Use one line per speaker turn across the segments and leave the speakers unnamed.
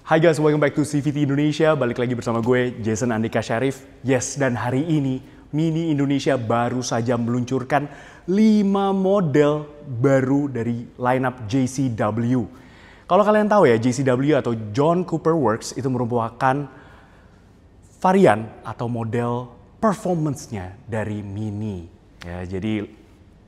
Hai guys, welcome back to CVT Indonesia. Balik lagi bersama gue, Jason Andika Syarif. Yes, dan hari ini Mini Indonesia baru saja meluncurkan 5 model baru dari lineup JCW. Kalau kalian tahu ya, JCW atau John Cooper Works itu merupakan varian atau model performance-nya dari Mini. Ya, jadi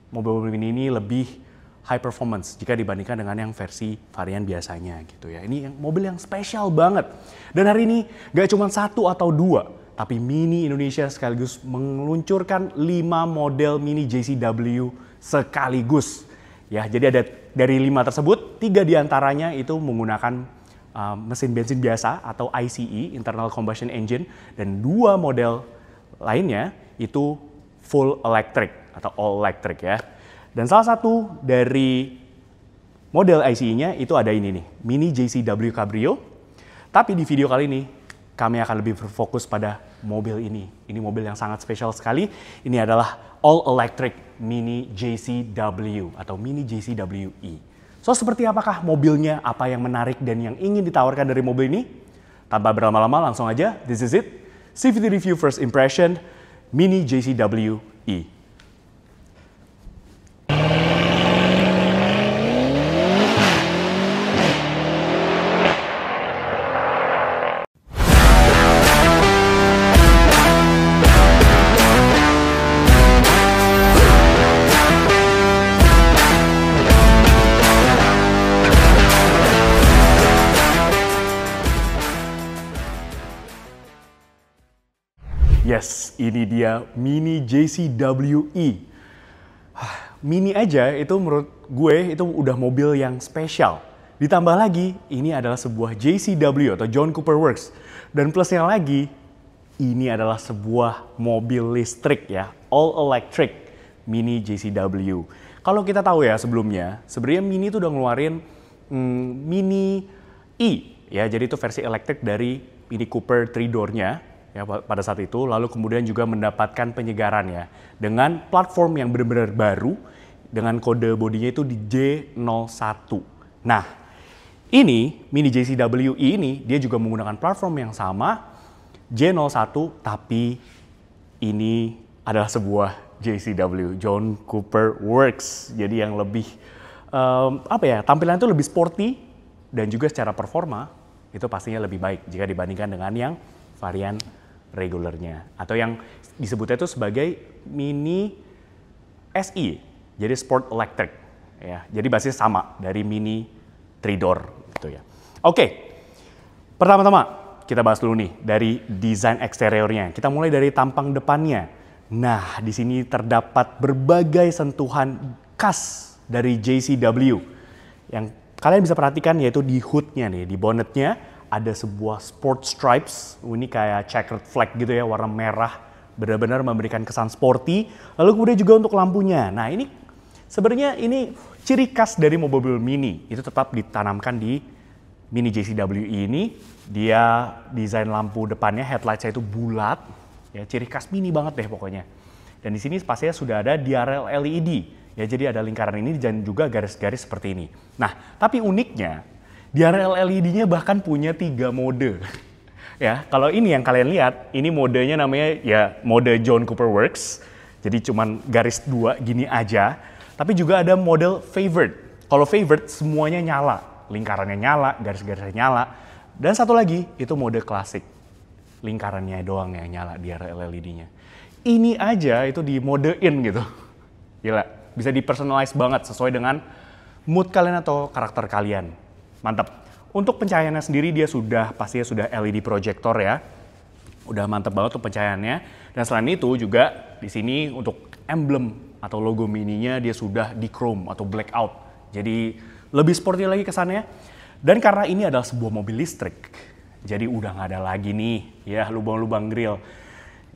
mobil-mobil Mini ini lebih high performance jika dibandingkan dengan yang versi varian biasanya gitu ya. Ini mobil yang spesial banget. Dan hari ini gak cuma 1 atau 2, tapi Mini Indonesia sekaligus meluncurkan 5 model Mini JCW sekaligus. Ya, jadi ada dari 5 tersebut, 3 diantaranya itu menggunakan mesin bensin biasa atau ICE, internal combustion engine, dan 2 model lainnya itu full electric atau all electric ya. Dan salah satu dari model ICE-nya itu ada ini nih, Mini JCW Cabrio. Tapi di video kali ini kami akan lebih berfokus pada mobil ini. Ini mobil yang sangat spesial sekali. Ini adalah all electric Mini JCW atau Mini JCW E. So seperti apakah mobilnya, apa yang menarik dan yang ingin ditawarkan dari mobil ini? Tanpa berlama-lama langsung aja, this is it. CVT Review First Impression Mini JCW E. Yes, ini dia Mini JCW E. Mini aja itu menurut gue itu udah mobil yang spesial. Ditambah lagi, ini adalah sebuah JCW atau John Cooper Works. Dan plusnya lagi, ini adalah sebuah mobil listrik ya, all electric Mini JCW. Kalau kita tahu ya sebelumnya, sebenarnya Mini itu udah ngeluarin Mini E. Ya, jadi itu versi elektrik dari Mini Cooper 3-door-nya. Ya, pada saat itu, lalu kemudian juga mendapatkan penyegaran ya dengan platform yang benar-benar baru dengan kode bodinya itu di J01. Nah, ini Mini JCW ini dia juga menggunakan platform yang sama J01, tapi ini adalah sebuah JCW John Cooper Works. Jadi yang lebih tampilan itu lebih sporty dan juga secara performa itu pastinya lebih baik jika dibandingkan dengan yang varian regulernya atau yang disebutnya itu sebagai Mini SE, jadi Sport Electric ya. Jadi basis sama dari Mini 3-door gitu ya. Oke. Pertama-tama kita bahas dulu nih dari desain eksteriornya. Kita mulai dari tampang depannya. Nah, di sini terdapat berbagai sentuhan khas dari JCW. Yang kalian bisa perhatikan yaitu di hoodnya nih, di bonnetnya ada sebuah sport stripes, ini kayak checkered flag gitu ya, warna merah, benar-benar memberikan kesan sporty. Lalu kemudian juga untuk lampunya. Nah ini sebenarnya ini ciri khas dari mobil Mini, itu tetap ditanamkan di Mini JCW ini. Dia desain lampu depannya, headlight-nya itu bulat, ya ciri khas Mini banget deh pokoknya. Dan di sini pastinya sudah ada DRL LED, ya jadi ada lingkaran ini dan juga garis-garis seperti ini. Nah tapi uniknya, DRL LED-nya bahkan punya 3 mode. Ya, kalau ini yang kalian lihat, ini modenya namanya ya mode John Cooper Works. Jadi cuman garis 2 gini aja. Tapi juga ada model favorite. Kalau favorite semuanya nyala, lingkarannya nyala, garis-garisnya nyala. Dan satu lagi itu mode klasik. Lingkarannya doang yang nyala DRL LED-nya. Ini aja itu di mode in gitu. Gila, bisa di-personalize banget sesuai dengan mood kalian atau karakter kalian. Mantap. Untuk pencahayaannya sendiri dia pastinya sudah LED projector ya. Udah mantap banget untuk pencahayaannya. Dan selain itu juga di sini untuk emblem atau logo Mininya dia sudah di chrome atau blackout. Jadi lebih sporty lagi kesannya. Dan karena ini adalah sebuah mobil listrik, jadi udah nggak ada lagi nih ya lubang-lubang grill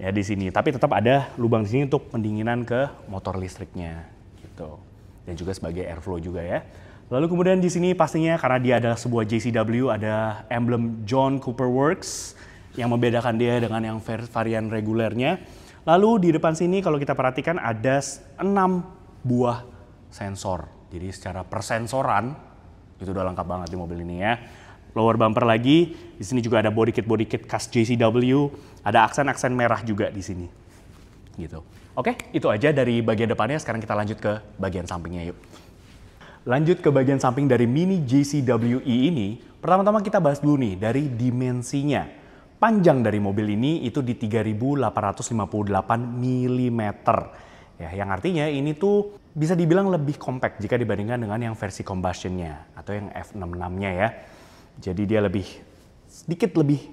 ya di sini. Tapi tetap ada lubang di sini untuk pendinginan ke motor listriknya gitu. Dan juga sebagai airflow juga ya. Lalu kemudian di sini pastinya karena dia adalah sebuah JCW, ada emblem John Cooper Works yang membedakan dia dengan yang varian regulernya. Lalu di depan sini kalau kita perhatikan ada 6 buah sensor. Jadi secara persensoran itu udah lengkap banget di mobil ini ya. lower bumper lagi. Di sini juga ada body kit khas JCW, ada aksen-aksen merah juga di sini. Gitu. Oke, itu aja dari bagian depannya. Sekarang kita lanjut ke bagian sampingnya yuk. Lanjut ke bagian samping dari Mini JCWE ini, pertama-tama kita bahas dulu nih dari dimensinya. Panjang dari mobil ini itu di 3.858 mm. Ya, yang artinya ini tuh bisa dibilang lebih compact jika dibandingkan dengan yang versi combustion-nya atau yang F66-nya ya. Jadi dia sedikit lebih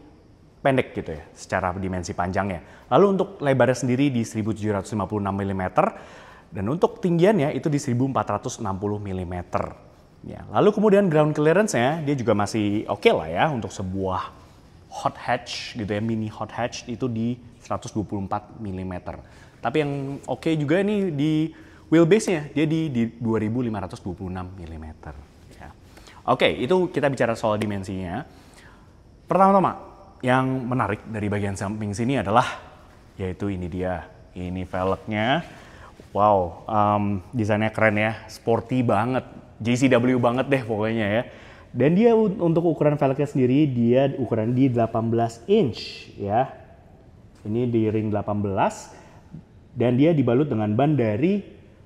pendek gitu ya secara dimensi panjangnya. Lalu untuk lebarnya sendiri di 1.756 mm dan untuk tinggiannya itu di 1.460 mm. Ya, lalu kemudian ground clearance-nya dia juga masih oke lah ya untuk sebuah hot hatch gitu ya, mini hot hatch itu di 124 mm. Tapi yang oke juga nih di wheelbase-nya, dia di 2.526 mm. Ya. Oke, itu kita bicara soal dimensinya. Pertama-tama, yang menarik dari bagian samping sini adalah, yaitu ini dia. Ini velgnya, wow, desainnya keren ya, sporty banget, JCW banget deh pokoknya ya. Dan dia untuk ukuran velgnya sendiri, dia ukuran di 18 inch ya. Ini di ring 18 dan dia dibalut dengan ban dari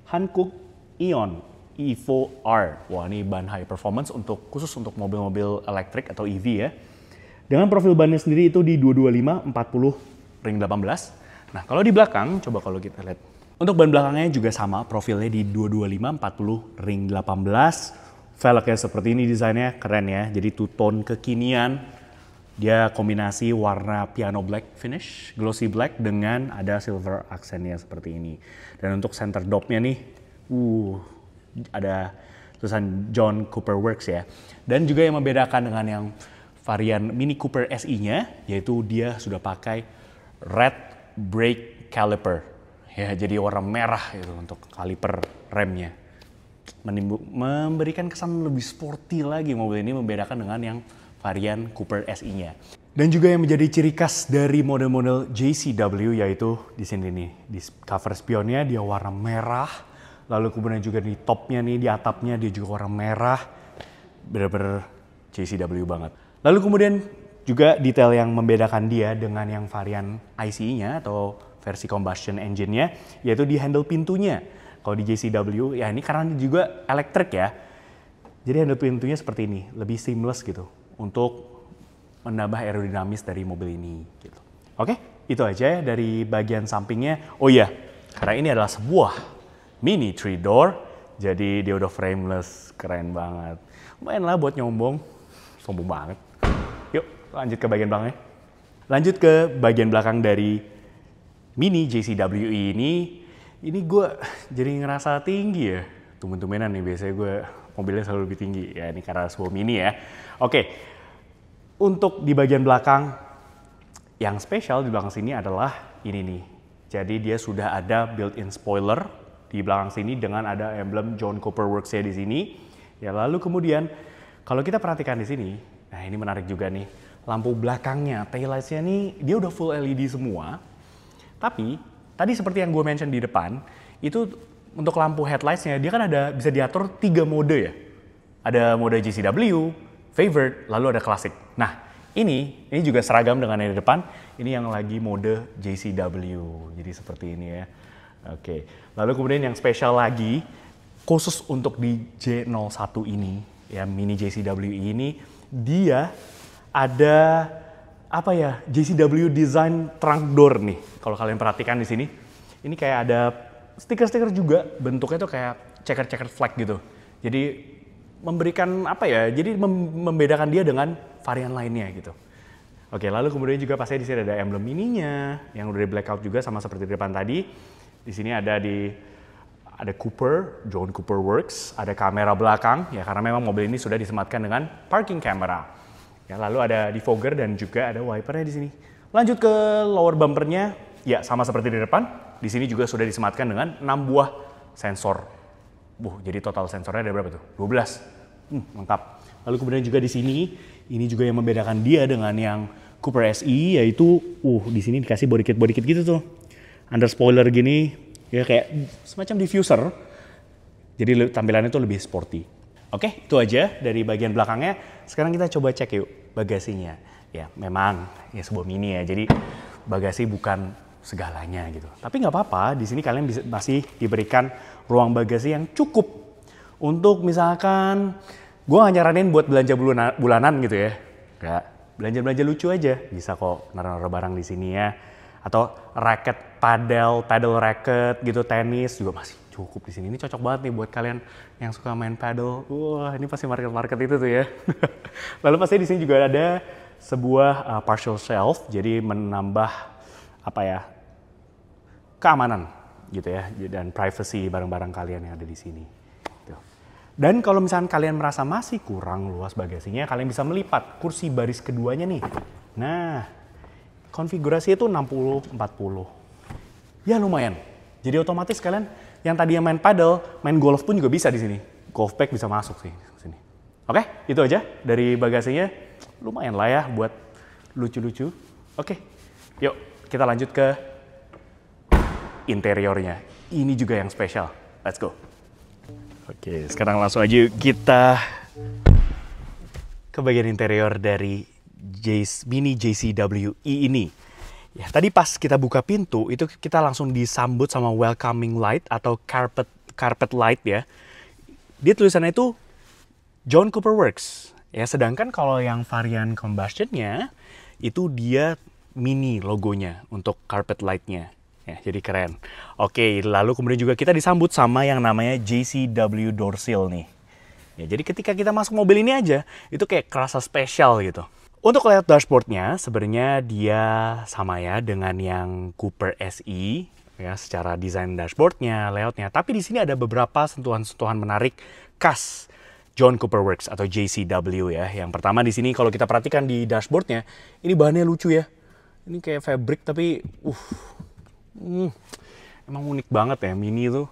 Hankook Ion Evo R. Wah, ini ban high performance khusus untuk mobil-mobil elektrik atau EV ya. Dengan profil bannya sendiri itu di 225 40 ring 18. Nah, kalau di belakang coba kalau kita lihat. Untuk ban belakangnya juga sama, profilnya di 225 40 ring 18. Velgnya seperti ini, desainnya keren ya. Jadi two-tone kekinian. Dia kombinasi warna piano black finish, glossy black dengan ada silver aksennya seperti ini. Dan untuk center dopnya nih, ada tulisan John Cooper Works ya. Dan juga yang membedakan dengan yang varian Mini Cooper SI-nya, yaitu dia sudah pakai red brake caliper. Ya, jadi warna merah gitu untuk kaliper remnya. Memberikan kesan lebih sporty lagi mobil ini, membedakan dengan yang varian Cooper SI-nya. Dan juga yang menjadi ciri khas dari model-model JCW yaitu di sini nih, di cover spionnya dia warna merah, lalu kemudian juga di topnya nih, di atapnya dia juga warna merah, bener-bener JCW banget. Lalu kemudian juga detail yang membedakan dia dengan yang varian ICE-nya atau versi combustion engine-nya, yaitu di handle pintunya. Kalau di JCW, ya ini karena juga elektrik ya. Jadi handle pintunya seperti ini, lebih seamless gitu untuk menambah aerodinamis dari mobil ini. Gitu. Oke, itu aja dari bagian sampingnya. Oh iya, karena ini adalah sebuah Mini 3-door, jadi dia udah frameless, keren banget. Lumayan lah buat nyombong, sombong banget. Yuk, lanjut ke bagian belakangnya. Lanjut ke bagian belakang dari Mini JCW ini gue jadi ngerasa tinggi ya. Tumben-tumbenan nih, biasanya gue mobilnya selalu lebih tinggi. Ya ini karena sebuah Mini ya. Oke, untuk di bagian belakang, yang spesial di belakang sini adalah ini nih. Jadi dia sudah ada built-in spoiler di belakang sini dengan ada emblem John Cooper Works-nya di sini. Ya lalu kemudian, kalau kita perhatikan di sini, nah ini menarik juga nih. Lampu belakangnya, taillights-nya nih, dia udah full LED semua. Tapi tadi seperti yang gue mention di depan, itu untuk lampu headlights-nya dia kan bisa diatur 3 mode ya. Ada mode JCW, Favorite, lalu ada Classic. Nah, ini juga seragam dengan yang di depan. Ini yang lagi mode JCW. Jadi seperti ini ya. Oke. Lalu kemudian yang spesial lagi, khusus untuk di J01 ini, ya Mini JCW ini, dia ada JCW design trunk door nih. Kalau kalian perhatikan di sini, ini kayak ada stiker-stiker juga, bentuknya tuh kayak checkered flag gitu. Jadi memberikan jadi membedakan dia dengan varian lainnya gitu. Oke, lalu kemudian juga pasti di sini ada emblem mininya yang udah di blackout juga sama seperti di depan tadi. Di sini ada Cooper, John Cooper Works, ada kamera belakang ya karena memang mobil ini sudah disematkan dengan parking camera. Ya, lalu ada defogger dan juga ada wipernya di sini. Lanjut ke lower bumpernya, ya sama seperti di depan. Di sini juga sudah disematkan dengan 6 buah sensor. Jadi total sensornya ada berapa tuh? 12. Lengkap. Lalu kemudian juga di sini, ini juga yang membedakan dia dengan yang Cooper SI, yaitu di sini dikasih body kit gitu tuh. Under spoiler gini, ya kayak semacam diffuser. Jadi tampilannya tuh lebih sporty. Oke, itu aja dari bagian belakangnya. Sekarang kita coba cek yuk bagasinya. Ya, memang ya sebuah Mini ya. Jadi bagasi bukan segalanya gitu. Tapi nggak apa-apa, di sini kalian masih diberikan ruang bagasi yang cukup untuk misalkan gue nggak nyaranin buat belanja bulanan gitu ya. Nggak, belanja-belanja lucu aja bisa kok naruh-naruh barang di sini ya. Atau racket paddle racket gitu, tenis juga masih cukup di sini. Ini cocok banget nih buat kalian yang suka main paddle. Wah, ini pasti market itu tuh ya. Lalu pasti di sini juga ada sebuah partial shelf, jadi menambah apa ya, keamanan gitu ya, dan privacy barang-barang kalian yang ada di sini. Tuh. Dan kalau misalnya kalian merasa masih kurang luas bagasinya, kalian bisa melipat kursi baris keduanya nih. Nah, konfigurasi itu 60-40. Ya lumayan. Jadi otomatis kalian yang tadinya main paddle, main golf pun juga bisa di sini. Golf bag bisa masuk sih sini. Oke, itu aja dari bagasinya. Lumayan lah ya buat lucu-lucu. Oke, yuk kita lanjut ke interiornya. Ini juga yang spesial. Let's go. Oke, sekarang langsung aja kita ke bagian interior dari Mini JCWE ini. Ya, tadi pas kita buka pintu, itu kita langsung disambut sama welcoming light atau carpet light ya. Dia tulisannya itu John Cooper Works. Ya, sedangkan kalau yang varian combustionnya, itu dia Mini logonya untuk carpet lightnya. Ya, jadi keren. Oke, lalu kemudian juga kita disambut sama yang namanya JCW door seal nih. Ya, jadi ketika kita masuk mobil ini aja, itu kayak kerasa spesial gitu. Untuk layout dashboardnya, sebenarnya dia sama ya dengan yang Cooper SE, ya secara desain dashboardnya, layoutnya. Tapi di sini ada beberapa sentuhan-sentuhan menarik khas John Cooper Works atau JCW ya. Yang pertama di sini kalau kita perhatikan di dashboardnya, ini bahannya lucu ya. Ini kayak fabric tapi, emang unik banget ya Mini itu.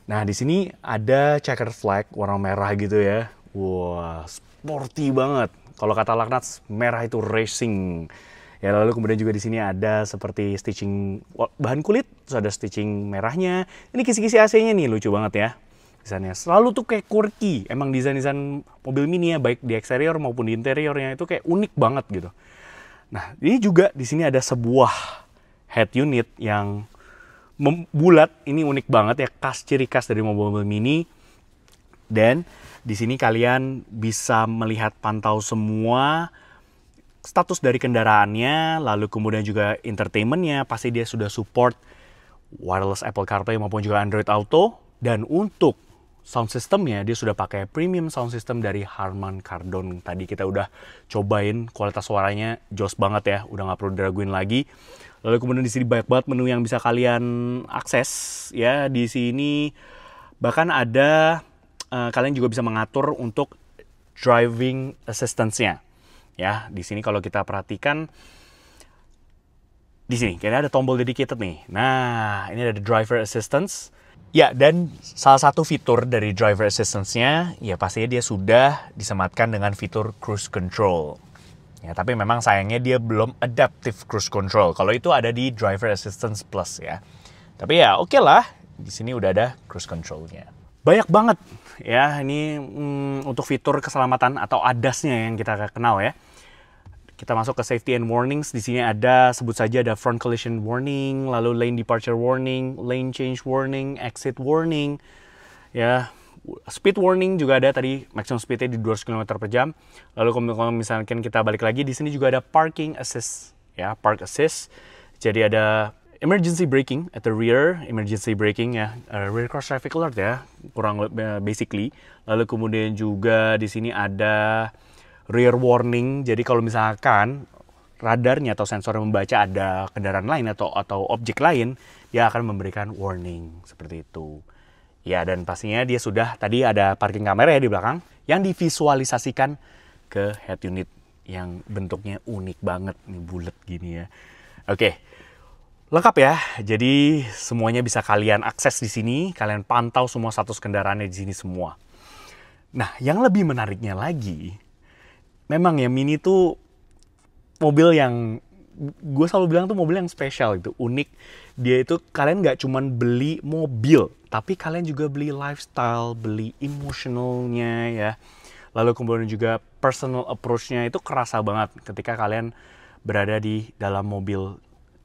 Nah di sini ada checker flag warna merah gitu ya. Wah, sporty banget. Kalau kata Laknats, merah itu racing. Ya, lalu kemudian juga di sini ada seperti stitching bahan kulit, terus ada stitching merahnya. Ini kisi-kisi AC-nya nih, lucu banget ya. Desainnya selalu tuh kayak quirky. Emang desain-desain mobil Mini ya, baik di eksterior maupun di interiornya itu kayak unik banget gitu. Nah, ini juga di sini ada sebuah head unit yang bulat. Ini unik banget ya, ciri khas dari mobil-mobil Mini. Dan di sini kalian bisa melihat pantau semua status dari kendaraannya, lalu kemudian juga entertainment-nya, pasti dia sudah support wireless Apple CarPlay maupun juga Android Auto. Dan untuk sound system-nya, dia sudah pakai premium sound system dari Harman Kardon. Tadi kita udah cobain, kualitas suaranya jos banget ya, udah nggak perlu diraguin lagi. Lalu kemudian di sini banyak banget menu yang bisa kalian akses ya. Di sini bahkan ada kalian juga bisa mengatur untuk driving assistance-nya. Ya, di sini kalau kita perhatikan di sini kayaknya ada tombol dedicated nih. Nah, ini ada driver assistance. Ya, dan salah satu fitur dari driver assistance-nya ya pastinya dia sudah disematkan dengan fitur cruise control. Ya, tapi memang sayangnya dia belum adaptive cruise control. Kalau itu ada di driver assistance plus ya. Tapi ya oke lah, di sini udah ada cruise control-nya. Banyak banget ya ini untuk fitur keselamatan atau ADAS-nya yang kita kenal ya. Kita masuk ke safety and warnings. Di sini ada sebut saja ada front collision warning, lalu lane departure warning, lane change warning, exit warning. Ya, speed warning juga ada tadi, maximum speednya di 200 km per jam. Lalu kalau misalkan kita balik lagi di sini juga ada parking assist ya, park assist. Jadi ada emergency braking at the rear, emergency braking ya, rear cross traffic alert ya, kurang basically. Lalu kemudian juga di sini ada rear warning. Jadi kalau misalkan radarnya atau sensor membaca ada kendaraan lain atau objek lain, dia akan memberikan warning seperti itu. Ya, dan pastinya dia sudah tadi ada parking kamera ya di belakang yang divisualisasikan ke head unit yang bentuknya unik banget nih, bulat gini ya. Oke. Lengkap ya, jadi semuanya bisa kalian akses di sini, kalian pantau semua status kendaraannya di sini semua. Nah, yang lebih menariknya lagi, memang ya Mini tuh mobil yang gue selalu bilang tuh mobil yang spesial itu, unik. Dia itu kalian nggak cuman beli mobil, tapi kalian juga beli lifestyle, beli emotionalnya ya. Lalu kemudian juga personal approach-nya itu kerasa banget ketika kalian berada di dalam mobil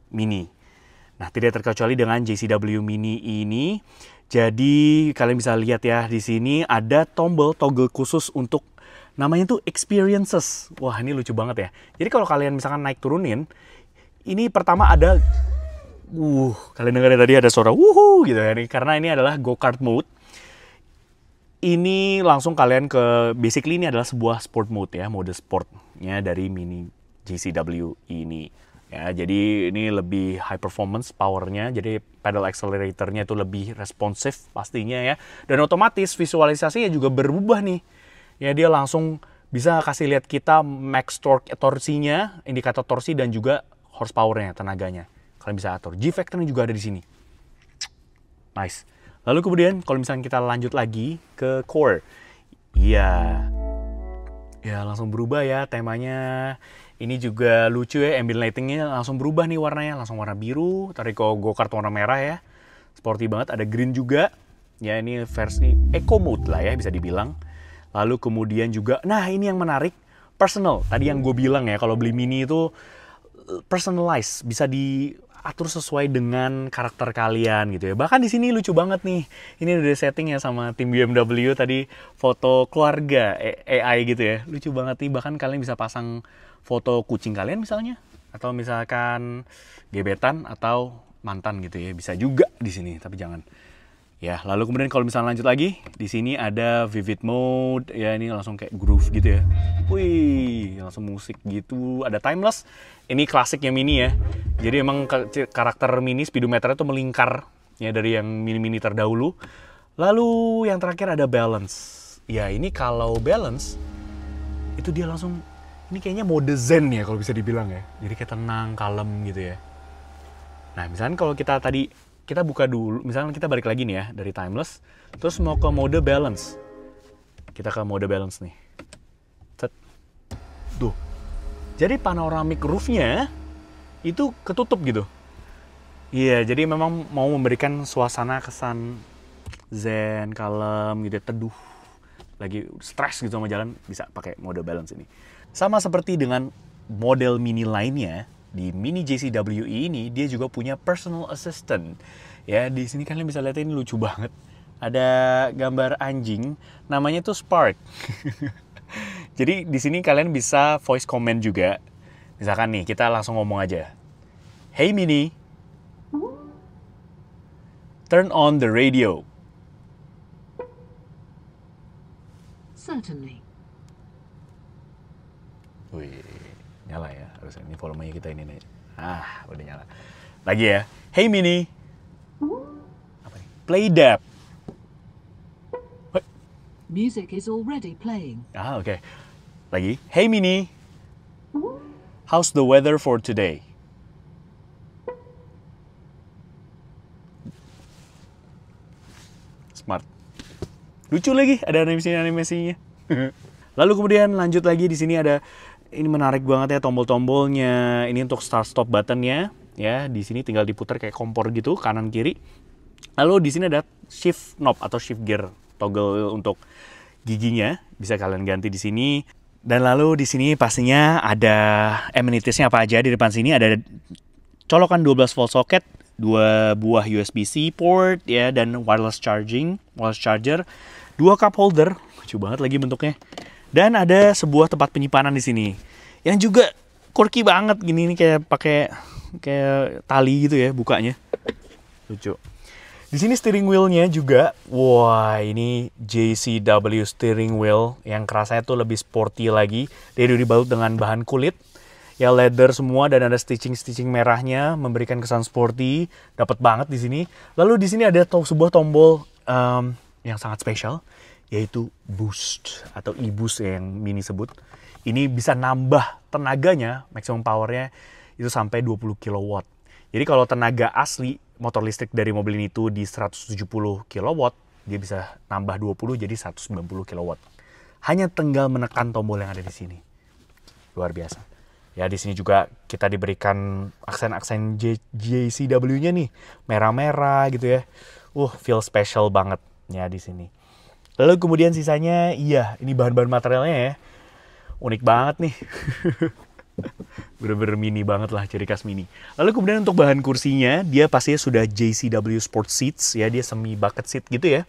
Mini. Nah, tidak terkecuali dengan JCW Mini ini. Jadi kalian bisa lihat ya, di sini ada tombol toggle khusus untuk namanya tuh experiences. Wah, ini lucu banget ya. Jadi kalau kalian misalkan naik turunin, ini pertama ada kalian dengar tadi ada suara wuhu gitu ya, karena ini adalah go-kart mode. Ini langsung kalian ke, basically ini adalah sebuah sport mode ya, mode sportnya dari Mini JCW ini. Ya, jadi ini lebih high performance powernya, jadi pedal acceleratornya itu lebih responsif pastinya ya. Dan otomatis visualisasinya juga berubah nih. Ya, dia langsung bisa kasih lihat kita max torque torsinya, indikator torsi dan juga horsepowernya, tenaganya. Kalian bisa atur. G-factor juga ada di sini. Nice. Lalu kemudian kalau misalnya kita lanjut lagi ke core. Iya. Ya, langsung berubah ya temanya. Ini juga lucu ya, ambient lightingnya langsung berubah nih warnanya. Langsung warna biru. Tadi kalau go-kart warna merah ya. Sporty banget. Ada green juga. Ya, ini versi eco mode lah ya bisa dibilang. Lalu kemudian juga, nah ini yang menarik. Personal. Tadi yang gue bilang ya, kalau beli Mini itu personalize, bisa diatur sesuai dengan karakter kalian gitu ya. Bahkan di sini lucu banget nih. Ini udah setting ya sama tim BMW tadi, foto keluarga AI gitu ya. Lucu banget nih. Bahkan kalian bisa pasang foto kucing kalian misalnya, atau misalkan gebetan atau mantan gitu ya. Bisa juga di sini, tapi jangan. Ya, lalu kemudian kalau misalnya lanjut lagi, di sini ada vivid mode, ya ini langsung kayak groove gitu ya. Wih, langsung musik gitu, ada timeless. Ini klasiknya Mini ya. Jadi emang karakter Mini speedometernya tuh melingkar ya dari yang Mini-Mini terdahulu. Lalu yang terakhir ada balance. Ya, ini kalau balance itu dia langsung, ini kayaknya mode zen ya kalau bisa dibilang ya. Jadi kayak tenang, kalem gitu ya. Nah, misalnya kalau kita tadi kita buka dulu, misalnya kita balik lagi nih ya dari timeless, terus mau ke mode balance. Kita ke mode balance nih. Set. Tuh. Jadi panoramic roof-nya itu ketutup gitu. Iya, jadi memang mau memberikan suasana kesan zen, kalem gitu, teduh. Lagi stres gitu sama jalan, bisa pakai mode balance ini. Sama seperti dengan model Mini lainnya, di Mini JCW ini dia juga punya personal assistant. Ya, di sini kalian bisa lihat ini lucu banget. Ada gambar anjing, namanya tuh Spark. Jadi di sini kalian bisa voice comment juga. Misalkan nih, kita langsung ngomong aja. Hey Mini, turn on the radio.
Certainly.
Wih, nyala ya. Harusnya ini volumenya kita ini nih. Ah, udah nyala. Lagi ya. Hey Mini. Apa nih? Play that.
Music is already playing.
Ah, oke. Okay. Lagi. Hey Mini. How's the weather for today? Smart. Lucu lagi, ada animasinya. Lalu kemudian lanjut lagi, di sini ada, ini menarik banget ya tombol-tombolnya. Ini untuk start stop buttonnya ya. Di sini tinggal diputar kayak kompor gitu kanan kiri. Lalu di sini ada shift knob atau shift gear toggle untuk giginya, bisa kalian ganti di sini. Dan lalu di sini pastinya ada amenities-nya apa aja. Di depan sini ada colokan 12 volt socket, 2 buah USB-C port ya, dan wireless charger, 2 cup holder, lucu banget lagi bentuknya. Dan ada sebuah tempat penyimpanan di sini yang juga quirky banget gini, ini kayak pakai kayak tali gitu ya bukanya. Lucu. Di sini steering wheel-nya juga, wah ini JCW steering wheel yang kerasanya tuh lebih sporty lagi. Dia dibalut dengan bahan kulit, ya leather semua, dan ada stitching merahnya memberikan kesan sporty, dapat banget di sini. Lalu di sini ada sebuah tombol yang sangat spesial, yaitu boost atau e-boost yang Mini sebut. Ini bisa nambah tenaganya, maximum powernya itu sampai 20 kW. Jadi kalau tenaga asli motor listrik dari mobil ini itu di 170 kW, dia bisa nambah 20 jadi 190 kW. Hanya tinggal menekan tombol yang ada di sini. Luar biasa. Ya, di sini juga kita diberikan aksen-aksen JCW-nya nih, merah-merah gitu ya. feel special banget ya di sini. Lalu kemudian sisanya, iya, ini bahan-bahan materialnya ya. Unik banget nih. Bener-bener mini banget lah, ciri khas mini. Lalu kemudian untuk bahan kursinya, dia pastinya sudah JCW Sport Seats ya, dia semi bucket seat gitu ya.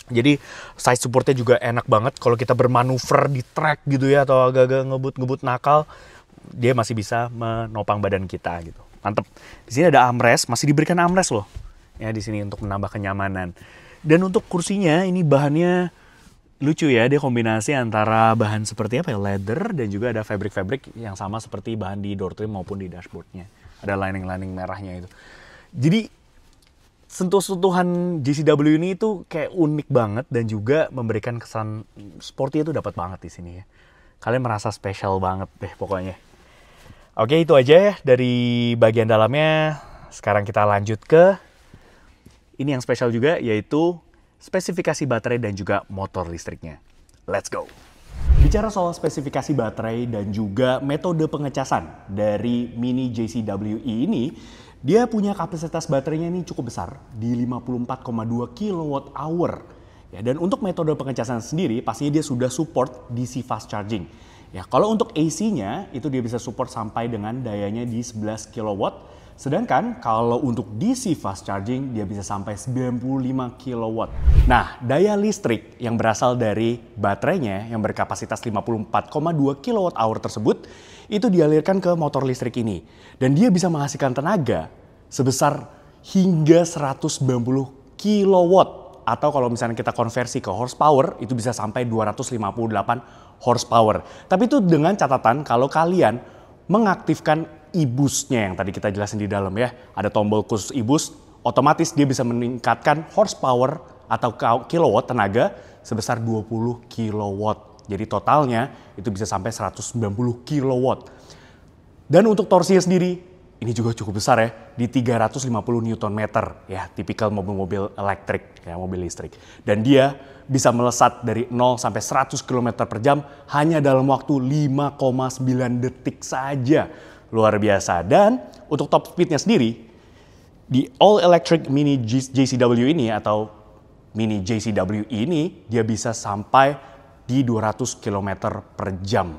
Jadi side supportnya juga enak banget kalau kita bermanuver di track gitu ya, atau agak-agak ngebut-ngebut nakal, dia masih bisa menopang badan kita gitu. Mantep. Di sini ada armrest, masih diberikan armrest loh. Ya di sini untuk menambah kenyamanan. Dan untuk kursinya ini bahannya lucu ya, dia kombinasi antara bahan seperti apa ya, leather dan juga ada fabric-fabric yang sama seperti bahan di door trim maupun di dashboardnya. Ada lining-lining merahnya itu. Jadi sentuh-sentuhan JCW ini itu kayak unik banget dan juga memberikan kesan sporty itu dapat banget di sini ya. Kalian merasa spesial banget deh pokoknya. Oke, itu aja ya dari bagian dalamnya. Sekarang kita lanjut ke ini yang spesial juga, yaitu spesifikasi baterai dan juga motor listriknya. Let's go! Bicara soal spesifikasi baterai dan juga metode pengecasan dari Mini JCWE ini, dia punya kapasitas baterainya ini cukup besar di 54,2 kWh. Ya, dan untuk metode pengecasan sendiri, pastinya dia sudah support DC fast charging. Ya, kalau untuk AC-nya, itu dia bisa support sampai dengan dayanya di 11 kW. Sedangkan kalau untuk DC fast charging dia bisa sampai 95 kW. Nah, daya listrik yang berasal dari baterainya yang berkapasitas 54,2 kWh tersebut itu dialirkan ke motor listrik ini. Dan dia bisa menghasilkan tenaga sebesar hingga 190 kW. Atau kalau misalnya kita konversi ke horsepower itu bisa sampai 258 horsepower. Tapi itu dengan catatan kalau kalian mengaktifkan e-boostnya yang tadi kita jelasin di dalam ya. Ada tombol khusus e-boost, otomatis dia bisa meningkatkan horsepower atau kilowatt tenaga sebesar 20 kilowatt. Jadi totalnya itu bisa sampai 190 kilowatt. Dan untuk torsinya sendiri, ini juga cukup besar ya, di 350 Nm ya, tipikal mobil-mobil elektrik, ya mobil listrik. Dan dia bisa melesat dari 0 sampai 100 km per jam hanya dalam waktu 5,9 detik saja. Luar biasa. Dan untuk top speednya sendiri, di all electric Mini JCW ini atau Mini JCWE ini, dia bisa sampai di 200 km per jam.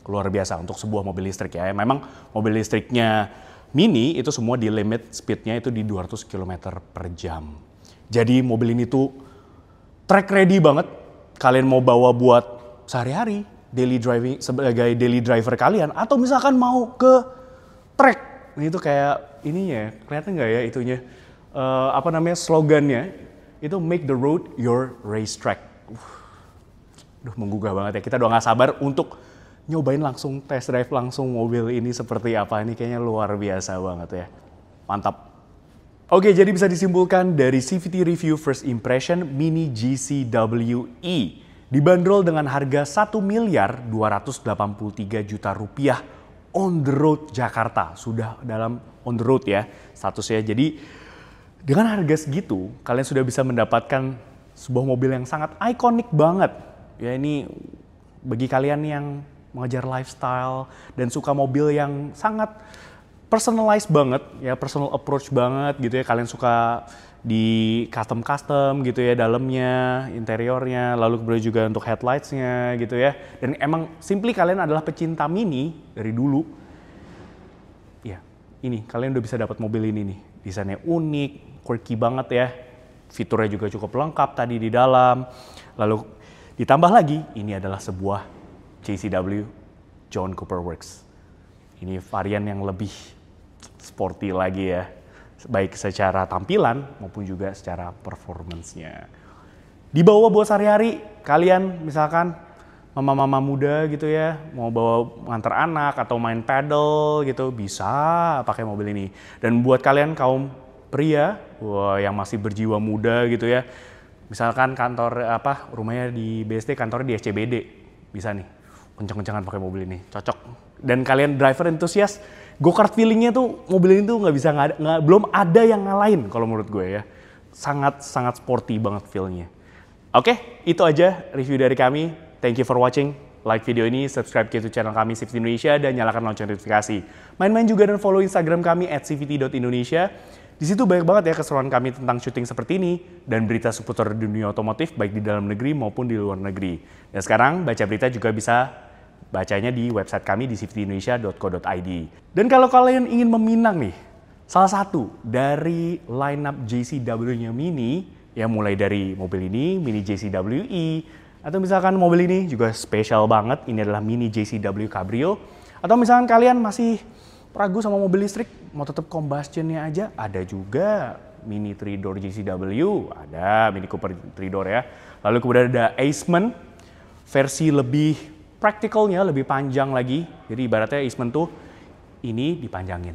Luar biasa untuk sebuah mobil listrik ya. Memang mobil listriknya Mini itu semua di limit speednya itu di 200 km per jam. Jadi mobil ini tuh track ready banget. Kalian mau bawa buat sehari-hari, daily driving sebagai daily driver kalian, atau misalkan mau ke track. Ini tuh kayak ininya, kelihatan nggak ya itunya? Apa namanya slogannya? Itu make the road your racetrack. Duh, menggugah banget ya. Kita udah nggak sabar untuk nyobain langsung test drive langsung mobil ini seperti apa. Ini kayaknya luar biasa banget ya. Mantap. Oke, jadi bisa disimpulkan dari CVT Review First Impression Mini JCWE dibanderol dengan harga 1.283 juta rupiah on the road Jakarta. Sudah dalam on the road ya statusnya. Jadi dengan harga segitu kalian sudah bisa mendapatkan sebuah mobil yang sangat ikonik banget. Ya ini bagi kalian yang mengejar lifestyle dan suka mobil yang sangat personalized banget ya, personal approach banget gitu ya. Kalian suka di custom gitu ya dalamnya, interiornya, lalu kemudian juga untuk headlights-nya gitu ya. Dan emang simply kalian adalah pecinta Mini dari dulu. Ya, ini kalian udah bisa dapat mobil ini nih. Desainnya unik, quirky banget ya. Fiturnya juga cukup lengkap tadi di dalam. Lalu ditambah lagi, ini adalah sebuah JCW John Cooper Works. Ini varian yang lebih sporty lagi ya. Baik secara tampilan maupun juga secara performance-nya. Dibawa buat sehari-hari, kalian misalkan mama-mama muda gitu ya, mau bawa nganter anak atau main paddle gitu, bisa pakai mobil ini. Dan buat kalian kaum pria yang masih berjiwa muda gitu ya, misalkan kantor rumahnya di BSD, kantornya di SCBD, bisa nih kenceng-kencengan pakai mobil ini, cocok. Dan kalian driver enthusiast, go-kart feelingnya tuh mobil ini tuh belum ada yang ngalahin kalau menurut gue ya. Sangat sporty banget feel-nya. Oke, itu aja review dari kami. Thank you for watching. like video ini, subscribe ke YouTube channel kami CVT Indonesia, dan nyalakan lonceng notifikasi. Main-main juga dan follow Instagram kami @cvt.indonesia. Di situ banyak banget ya keseruan kami tentang syuting seperti ini dan berita seputar dunia otomotif baik di dalam negeri maupun di luar negeri. Dan sekarang baca berita juga bisa bacanya di website kami di cvtindonesia.co.id. Dan kalau kalian ingin meminang nih, salah satu dari lineup JCW-nya Mini, ya mulai dari mobil ini, Mini JCWE, atau misalkan mobil ini juga spesial banget, ini adalah Mini JCW Cabrio. Atau misalkan kalian masih ragu sama mobil listrik, mau tetap combustion-nya aja, ada juga Mini 3-door JCW, ada Mini Cooper 3-door ya. Lalu kemudian ada Aceman, versi lebih praktikalnya, lebih panjang lagi. Jadi ibaratnya Aceman tuh ini dipanjangin.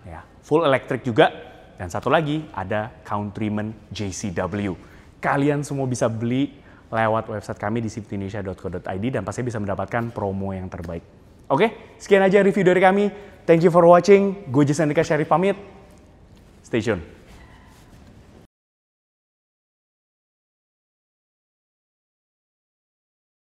Ya, full electric juga. Dan satu lagi ada Countryman JCW. Kalian semua bisa beli lewat website kami di cvtindonesia.co.id dan pasti bisa mendapatkan promo yang terbaik. Oke, sekian aja review dari kami. Thank you for watching. Gue Jason Andika Syarif pamit. Stay tune.